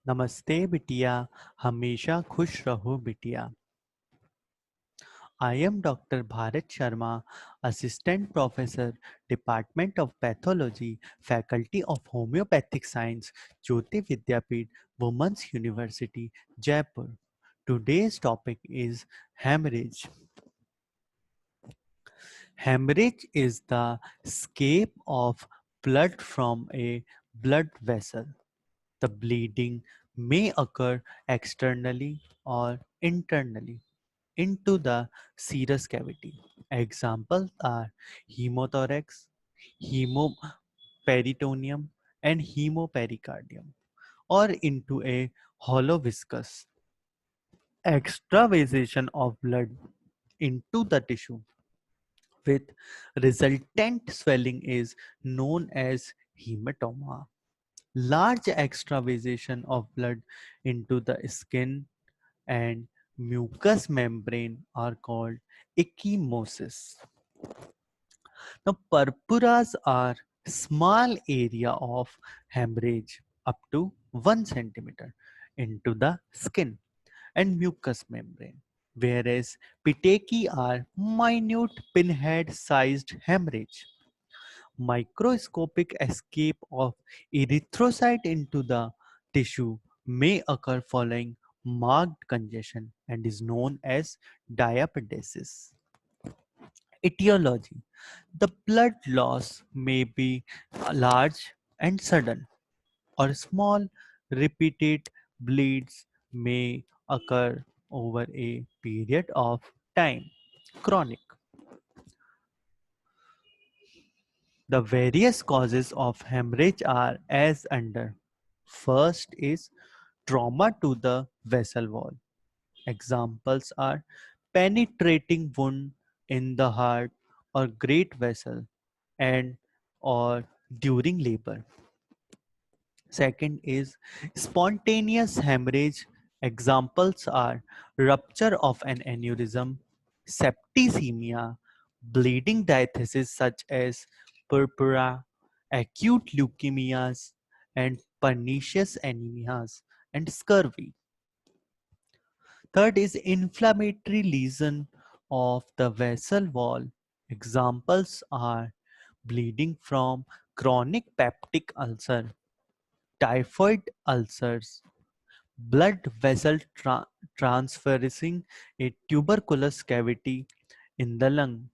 नमस्ते बिटिया हमेशा खुश रहो बिटिया I am Dr. Bharat Sharma, Assistant Professor, Department of Pathology, Faculty of Homeopathic Science, JAYOTI VIDYAPEETH, Women's University, Jaipur. Today's topic is hemorrhage. Hemorrhage is the escape of blood from a blood vessel. The bleeding may occur externally or internally into the serous cavity. Examples are hemothorax, hemoperitoneum, and hemopericardium, or into a hollow viscous. Extravasation of blood into the tissue with resultant swelling is known as hematoma. Large extravasation of blood into the skin and mucous membrane are called ecchymosis. Now, purpuras are small area of hemorrhage up to 1 centimeter into the skin and mucous membrane, whereas petechiae are minute pinhead-sized hemorrhage. Microscopic escape of erythrocyte into the tissue may occur following marked congestion and is known as diapedesis. Etiology. The blood loss may be large and sudden, or small repeated bleeds may occur over a period of time. Chronic. The various causes of hemorrhage are as under. First is trauma to the vessel wall. Examples are penetrating wound in the heart or great vessel and or during labor. Second is spontaneous hemorrhage. Examples are rupture of an aneurysm, septicemia, bleeding diathesis such as purpura, acute leukemias, and pernicious anemias, and scurvy. Third is inflammatory lesion of the vessel wall. Examples are bleeding from chronic peptic ulcer, typhoid ulcers, blood vessel transversing a tuberculous cavity in the lung,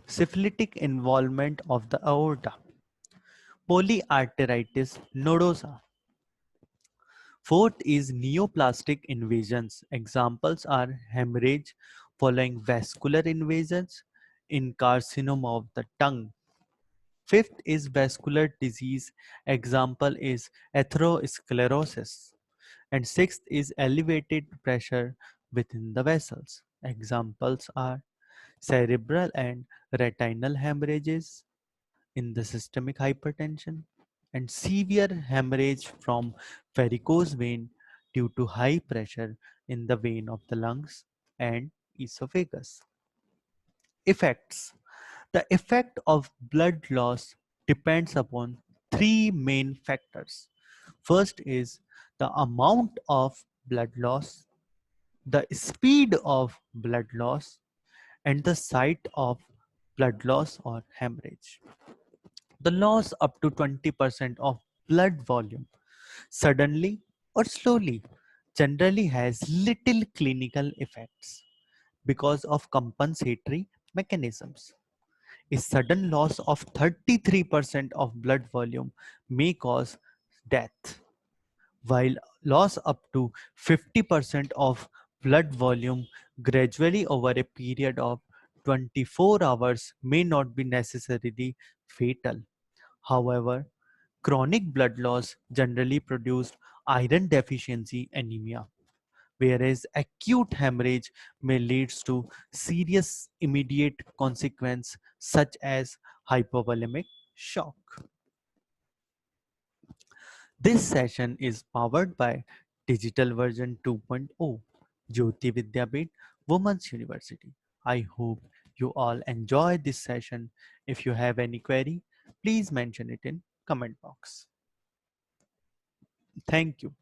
syphilitic involvement of the aorta, polyarteritis nodosa. Fourth is neoplastic invasions. Examples are hemorrhage following vascular invasions in carcinoma of the tongue. Fifth is vascular disease. Example is atherosclerosis. And sixth is elevated pressure within the vessels. Examples are cerebral and retinal hemorrhages in the systemic hypertension and severe hemorrhage from varicose vein due to high pressure in the vein of the lungs and esophagus. Effects. The effect of blood loss depends upon three main factors. First is the amount of blood loss, the speed of blood loss, and the site of blood loss or hemorrhage. The loss up to 20% of blood volume suddenly or slowly generally has little clinical effects because of compensatory mechanisms. A sudden loss of 33% of blood volume may cause death, while loss up to 50% of blood volume gradually over a period of 24 hours may not be necessarily fatal. However, chronic blood loss generally produces iron deficiency anemia, whereas acute hemorrhage may lead to serious immediate consequence such as hypovolemic shock. This session is powered by Digital Version 2.0, Jyoti Vidyapeeth, Women's University. I hope you all enjoy this session. If you have any query, please mention it in comment box. Thank you.